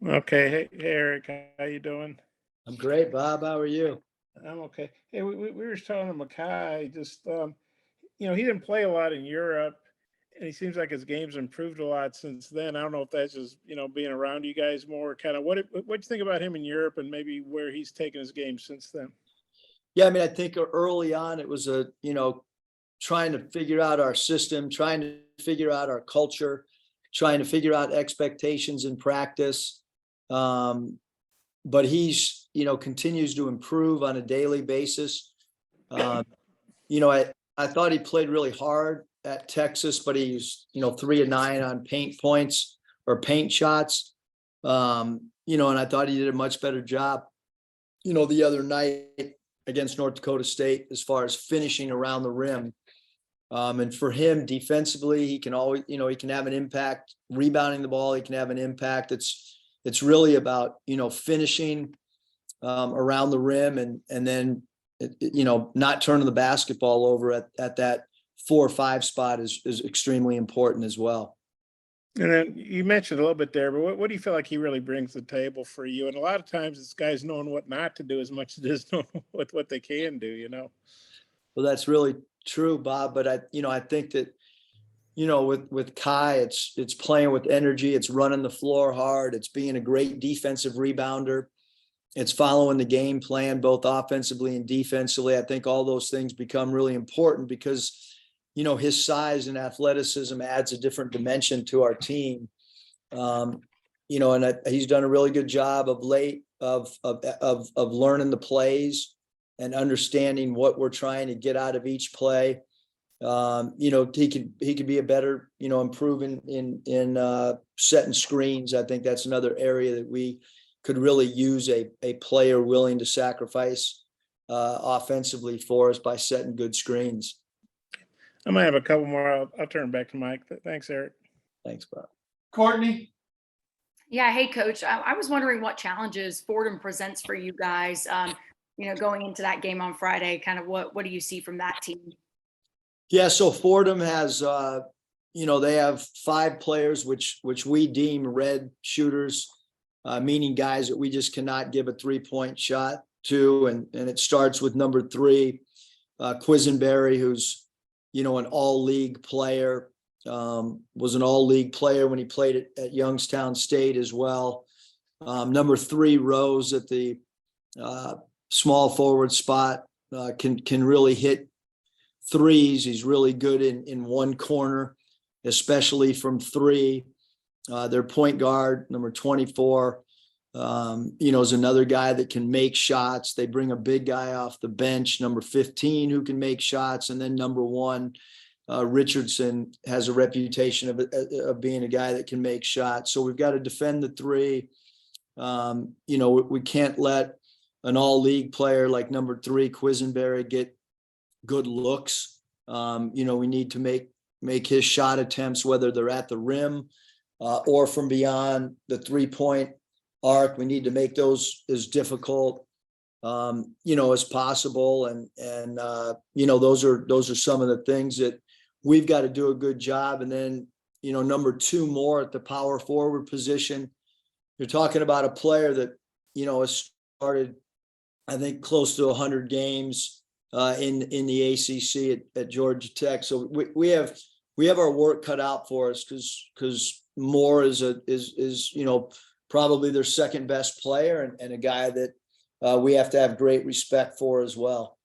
Okay. Hey, Eric, how you doing? I'm great, Bob. How are you? I'm okay. Hey, we were talking to Makai. Just he didn't play a lot in Europe, and he seems like his game's improved a lot since then. I don't know if that's just being around you guys more. Kind of what you think about him in Europe, and maybe where he's taken his game since then. Yeah, I mean, I think early on it was trying to figure out our system, trying to figure out our culture, trying to figure out expectations in practice. Um, but he's continues to improve on a daily basis. Um, I thought he played really hard at Texas, but he's 3 of 9 on paint points or paint shots. And I thought he did a much better job the other night against North Dakota State as far as finishing around the rim. And for him defensively, he can always he can have an impact rebounding the ball. He can have an impact. It's really about finishing around the rim and then not turning the basketball over at that 4 or 5 spot is extremely important as well. And then you mentioned a little bit there, but what do you feel like he really brings to the table for you? And a lot of times it's guys knowing what not to do as much as it is knowing what they can do. Well, that's really true, Bob. But I think that with Kai, it's playing with energy, it's running the floor hard, it's being a great defensive rebounder, it's following the game plan both offensively and defensively. I think all those things become really important because his size and athleticism adds a different dimension to our team. He's done a really good job of late of learning the plays and understanding what we're trying to get out of each play. He could be a better, improving in setting screens. I think that's another area that we could really use a player willing to sacrifice offensively for us by setting good screens. I might have a couple more. I'll turn back to Mike. Thanks, Eric. Thanks, Bob. Courtney? Yeah, hey coach. I was wondering what challenges Fordham presents for you guys. Going into that game on Friday. Kind of what do you see from that team? Yeah, so Fordham has they have 5 players which we deem red shooters, meaning guys that we just cannot give a 3-point shot to, and it starts with number 3, Quisenberry, who's an all-league player. Was an all-league player when he played at Youngstown State as well. Number 3, Rose, at the small forward spot, can really hit threes. He's really good in one corner, especially from 3. Their point guard, number 24, is another guy that can make shots. They bring a big guy off the bench, number 15, who can make shots, and then number 1. Richardson has a reputation of being a guy that can make shots. So we've got to defend the 3. We can't let an all-league player like number 3, Quisenberry, get good looks. We need to make his shot attempts, whether they're at the rim or from beyond the 3-point arc. We need to make those as difficult as possible. And those are some of the things that we've got to do a good job. And then, number 2 more at the power forward position. You're talking about a player that, has started, I think, close to 100 games in the ACC at Georgia Tech. So we have our work cut out for us because Moore is probably their second best player and a guy that we have to have great respect for as well.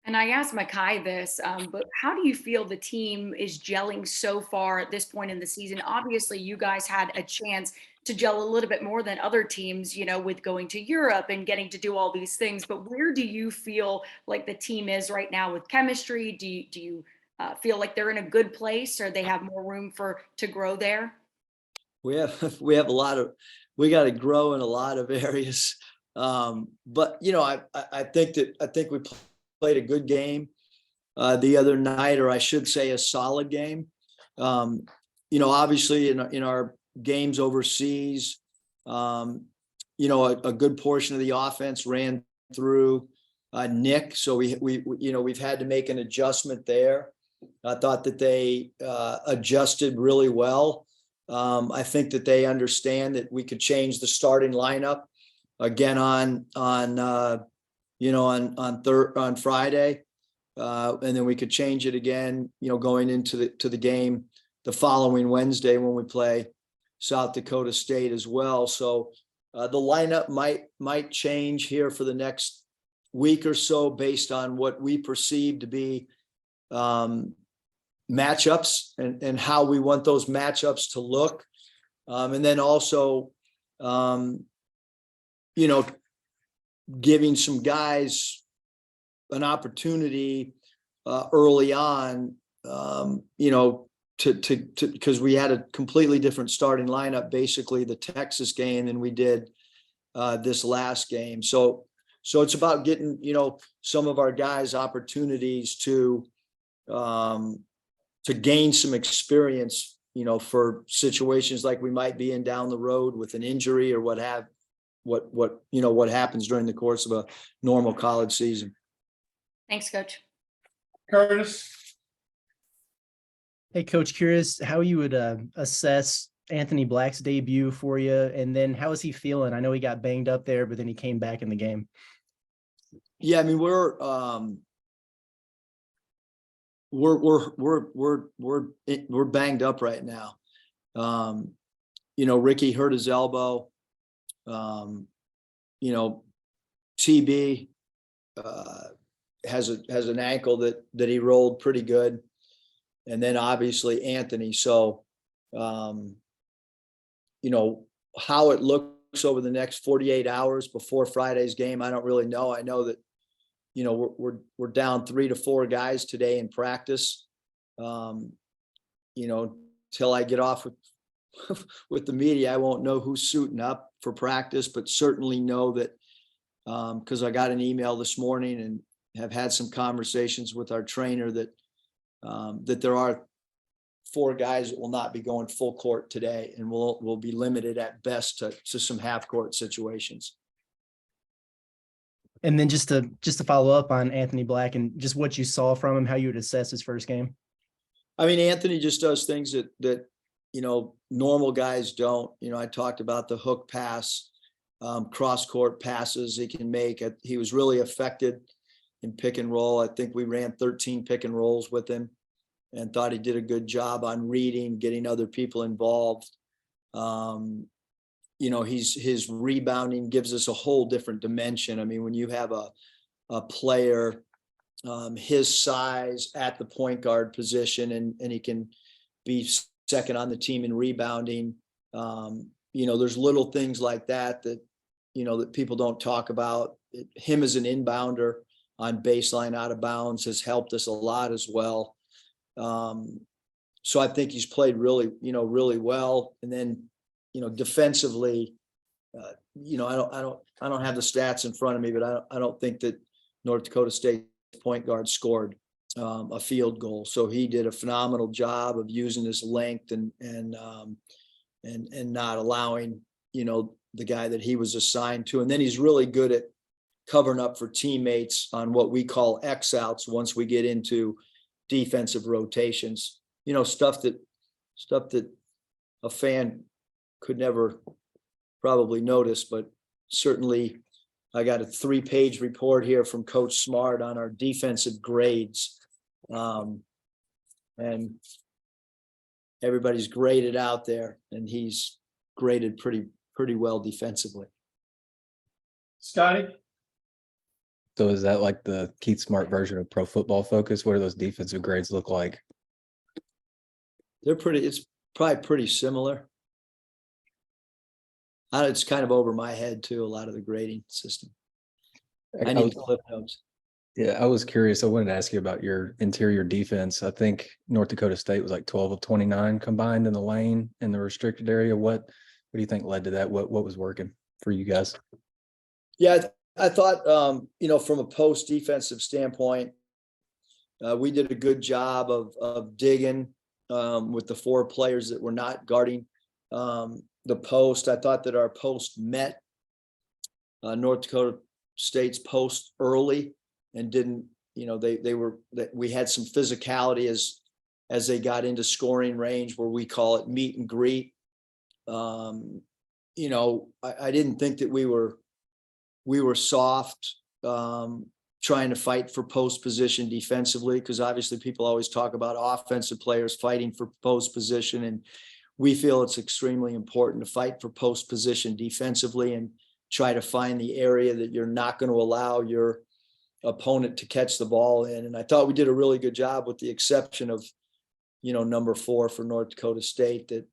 And I asked Makai this, but how do you feel the team is gelling so far at this point in the season? Obviously, you guys had a chance to gel a little bit more than other teams, with going to Europe and getting to do all these things. But where do you feel like the team is right now with chemistry? Do you feel like they're in a good place, or they have more room to grow there? We got to grow in a lot of areas. But I think we played a good game the other night, or I should say a solid game. Obviously in our games overseas, a good portion of the offense ran through Nick. So we've had to make an adjustment there. I thought that they adjusted really well. I think that they understand that we could change the starting lineup again on Friday. And then we could change it again, going into the game the following Wednesday when we play South Dakota State as well. So the lineup might change here for the next week or so based on what we perceive to be matchups and how we want those matchups to look. And then also, giving some guys an opportunity early on, because we had a completely different starting lineup, basically the Texas game than we did this last game. So it's about getting, some of our guys opportunities to gain some experience, for situations like we might be in down the road with an injury or what happens during the course of a normal college season. Thanks, Coach. Curtis. Hey, Coach, curious how you would assess Anthony Black's debut for you, and then how is he feeling? I know he got banged up there, but then he came back in the game. Yeah, I mean, we're banged up right now. Ricky hurt his elbow. TB has an ankle that he rolled pretty good. And then obviously Anthony. So, how it looks over the next 48 hours before Friday's game, I don't really know. I know that, we're down 3 to 4 guys today in practice. Till I get off with the media, I won't know who's suiting up for practice, but certainly know that, because I got an email this morning and have had some conversations with our trainer that there are 4 guys that will not be going full court today, and will be limited at best to some half court situations. And then just to follow up on Anthony Black and just what you saw from him, how you would assess his first game. I mean, Anthony just does things that normal guys don't. I talked about the hook pass, cross court passes he can make. He was really effective in pick and roll. I think we ran 13 pick and rolls with him and thought he did a good job on reading, getting other people involved. His rebounding gives us a whole different dimension. I mean, when you have a player his size at the point guard position and he can be second on the team in rebounding, there's little things like that that people don't talk about. Him as an inbounder on baseline out of bounds has helped us a lot as well. So I think he's played really well. And then, defensively, I don't have the stats in front of me, but I don't think that North Dakota State point guard scored a field goal. So he did a phenomenal job of using his length and not allowing, the guy that he was assigned to. And then he's really good at covering up for teammates on what we call X outs once we get into defensive rotations, stuff that a fan could never probably notice, but certainly I got a 3-page report here from Coach Smart on our defensive grades. And everybody's graded out there, and he's graded pretty well defensively. Scotty. So is that like the Keith Smart version of Pro Football Focus? What do those defensive grades look like? It's probably pretty similar. It's kind of over my head too, a lot of the grading system. I need clip notes. Yeah, I was curious. I wanted to ask you about your interior defense. I think North Dakota State was like 12 of 29 combined in the lane in the restricted area. What do you think led to that? What was working for you guys? Yeah, I thought, from a post defensive standpoint, we did a good job of digging with the 4 players that were not guarding the post. I thought that our post met North Dakota State's post early and didn't, we had some physicality as they got into scoring range, where we call it meet and greet. You know, I didn't think that we were soft, trying to fight for post position defensively, because obviously people always talk about offensive players fighting for post position, and we feel it's extremely important to fight for post position defensively and try to find the area that you're not going to allow your opponent to catch the ball in. And I thought we did a really good job, with the exception of, you know, number 4 for North Dakota State, that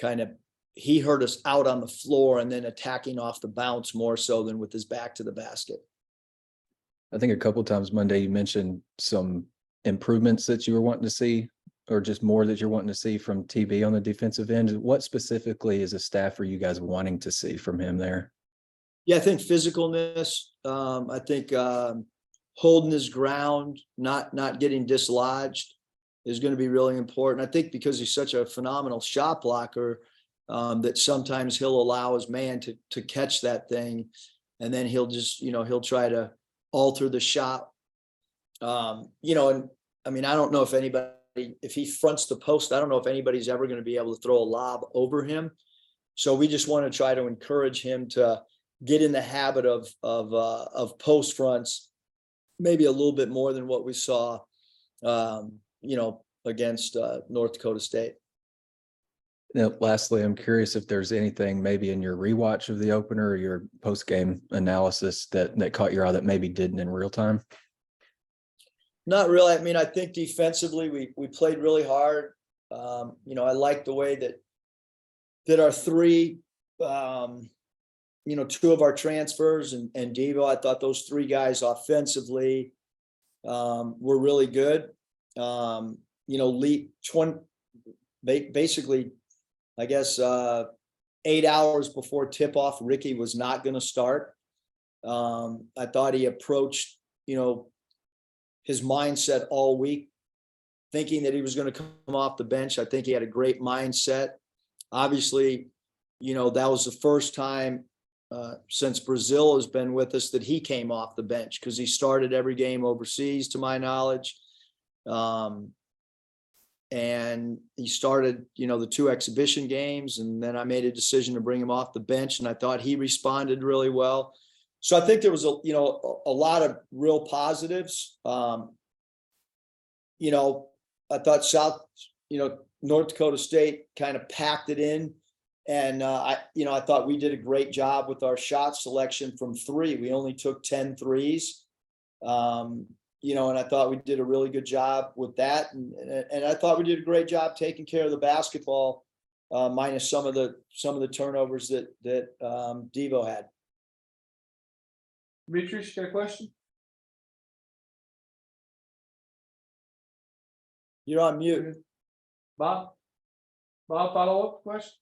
kind of, he hurt us out on the floor and then attacking off the bounce more so than with his back to the basket. I think a couple of times Monday, you mentioned some improvements that you were wanting to see, or just more that you're wanting to see from TB on the defensive end. What specifically as a staff are you guys wanting to see from him there? Yeah, I think physicalness. I think holding his ground, not getting dislodged is going to be really important. I think because he's such a phenomenal shot blocker, that sometimes he'll allow his man to catch that thing, and then he'll just, you know, he'll try to alter the shot. You know, and I mean, I don't know if he fronts the post, I don't know if anybody's ever going to be able to throw a lob over him. So we just want to try to encourage him to get in the habit of post fronts, maybe a little bit more than what we saw, you know, against North Dakota State. Now, lastly, I'm curious if there's anything maybe in your rewatch of the opener or your post-game analysis that caught your eye that maybe didn't in real time. Not really. I mean, I think defensively we played really hard. You know, I like the way that our 3, you know, 2 of our transfers and Devo, I thought those 3 guys offensively were really good. You know, basically, I guess 8 hours before tip-off, Ricky was not going to start. I thought he approached, you know, his mindset all week, thinking that he was going to come off the bench. I think he had a great mindset. Obviously, you know, that was the first time since Brazile has been with us that he came off the bench, because he started every game overseas, to my knowledge. And he started, you know, the 2 exhibition games, and then I made a decision to bring him off the bench, and I thought he responded really well. So I think there was a lot of real positives. You know, I thought North Dakota State kind of packed it in, and I thought we did a great job with our shot selection from 3. We only took 10 threes. You know, and I thought we did a really good job with that. And I thought we did a great job taking care of the basketball, minus some of the turnovers that Devo had. Demetrius, you got a question? You're on mute. Bob, follow-up question?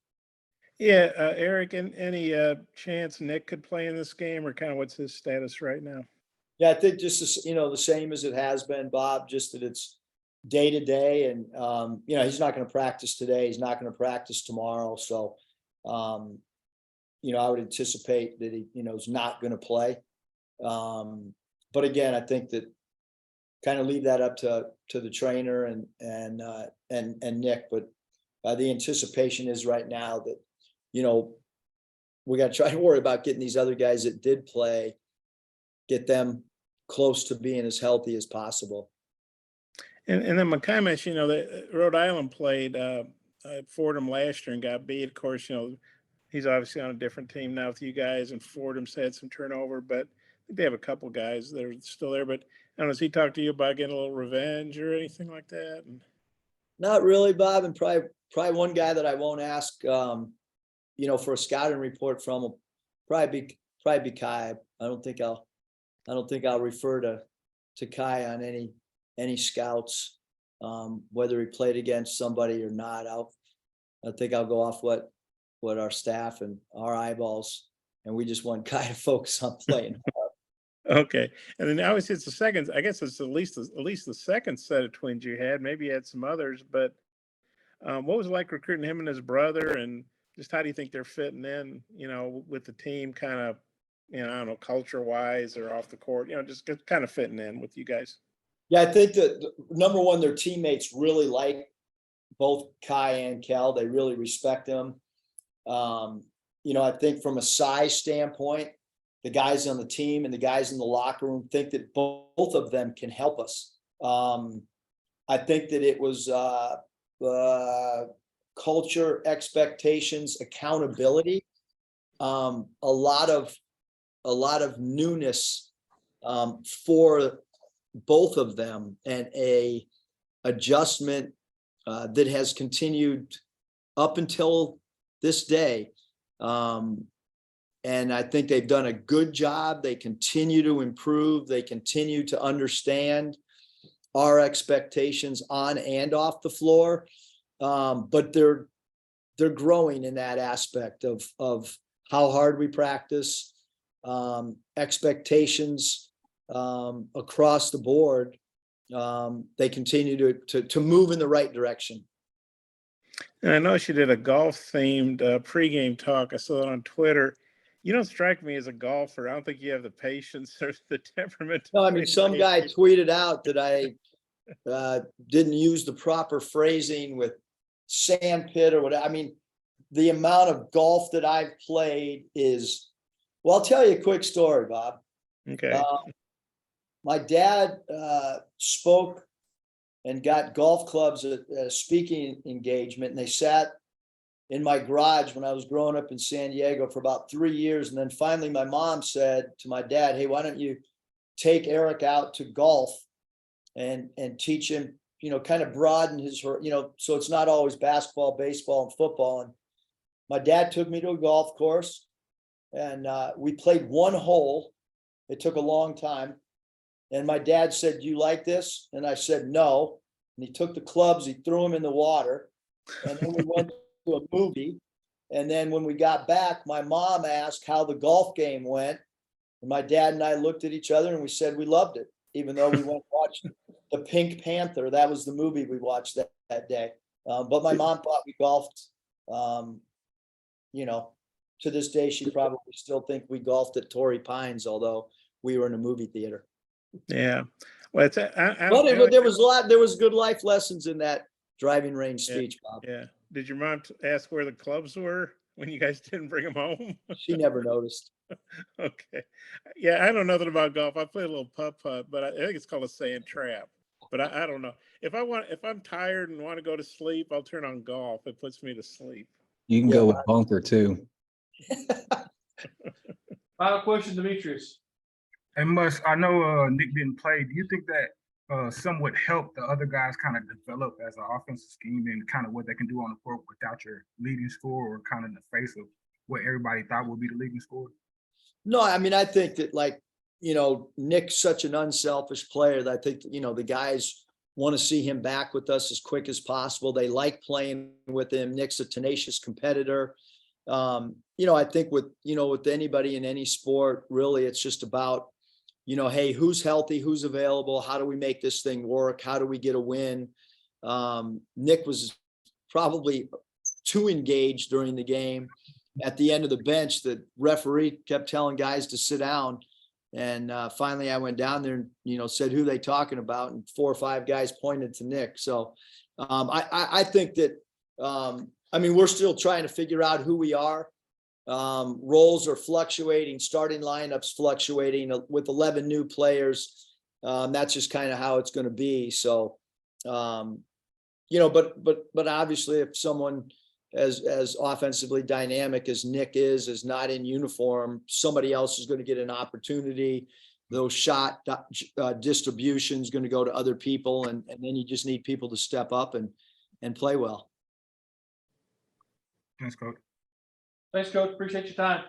Yeah, Eric, any chance Nick could play in this game, or kind of what's his status right now? Yeah, I think just, you know, the same as it has been, Bob, just that it's day to day, and you know, he's not going to practice today. He's not going to practice tomorrow. So, you know, I would anticipate that he, you know, is not going to play. But again, I think that kind of leave that up to the trainer and Nick. But the anticipation is right now that, you know, we got to try to worry about getting these other guys that did play, get them close to being as healthy as possible. And then Makai mentioned, you know, that Rhode Island played at Fordham last year and got beat. Of course, you know, he's obviously on a different team now with you guys, and Fordham's had some turnover, but I think they have a couple guys that are still there. But I don't know, has he talked to you about getting a little revenge or anything like that? Not really, Bob, and probably one guy that I won't ask, you know, for a scouting report from will probably be Kai. I don't think I'll refer to Kai on any scouts, whether he played against somebody or not. I think I'll go off what our staff and our eyeballs, and we just want Kai to focus on playing. Okay, and then obviously it's the second. I guess it's at least the second set of twins you had. Maybe you had some others, but what was it like recruiting him and his brother, and just how do you think they're fitting in? You know, with the team, kind of, you know, I don't know, culture wise or off the court. You know, just kind of fitting in with you guys. Yeah, I think that number one, their teammates really like both Kai and Kel. They really respect them. You know, I think from a size standpoint, the guys on the team and the guys in the locker room think that both of them can help us. I think that it was culture, expectations, accountability, a lot of newness for both of them, and a adjustment that has continued up until this day. And I think they've done a good job. They continue to improve. They continue to understand our expectations on and off the floor. But they're growing in that aspect of how hard we practice, expectations across the board. They continue to move in the right direction. And I know she did a golf themed pregame talk. I saw it on Twitter. You don't strike me as a golfer. I don't think you have the patience or the temperament. To No, I mean, play some the guy game. tweeted out that I didn't use the proper phrasing with sand pit or whatever. I mean, the amount of golf that I've played is, well, I'll tell you a quick story, Bob. Okay. My dad spoke and got golf clubs at a speaking engagement, and they sat in my garage when I was growing up in San Diego for about 3 years. And then finally my mom said to my dad, hey, why don't you take Eric out to golf and teach him, you know, kind of broaden his, you know, so it's not always basketball, baseball, and football. And my dad took me to a golf course, and we played one hole. It took a long time. And my dad said, do you like this? And I said, no. And he took the clubs, he threw them in the water. And then we went to a movie. And then when we got back, my mom asked how the golf game went. And my dad and I looked at each other and we said we loved it, even though we went and watched the Pink Panther. That was the movie we watched that day. But my mom thought we golfed. You know, to this day, she probably still think we golfed at Torrey Pines, although we were in a movie theater. Yeah. Well, it's But there was good life lessons in that driving range speech, Bob. Yeah. Did your mom ask where the clubs were when you guys didn't bring them home? She never noticed. Okay. Yeah, I know nothing about golf. I play a little putt, but I think it's called a sand trap. But I don't know. If I'm tired and want to go to sleep, I'll turn on golf. It puts me to sleep. You can Yeah. go with bunker too. Final question, Demetrius. And Musk, I know Nick didn't play. Do you think that somewhat helped the other guys kind of develop as an offensive scheme and kind of what they can do on the court without your leading scorer, or kind of in the face of what everybody thought would be the leading scorer? No, I mean, I think that, like, you know, Nick's such an unselfish player that I think, you know, the guys want to see him back with us as quick as possible. They like playing with him. Nick's a tenacious competitor. You know, I think with anybody in any sport, really, it's just about, you know, hey, who's healthy, who's available? How do we make this thing work? How do we get a win? Nick was probably too engaged during the game. At the end of the bench, the referee kept telling guys to sit down. And finally I went down there and, you know, said, who they talking about? And 4 or 5 guys pointed to Nick. So I think that, I mean, we're still trying to figure out who we are. Roles are fluctuating, starting lineups fluctuating with 11 new players. That's just kind of how it's going to be. So, you know, but obviously if someone as offensively dynamic as Nick is not in uniform, somebody else is going to get an opportunity. Those shot distribution is going to go to other people. And then you just need people to step up and play well. Thanks, Coach. Thanks, Coach. Appreciate your time.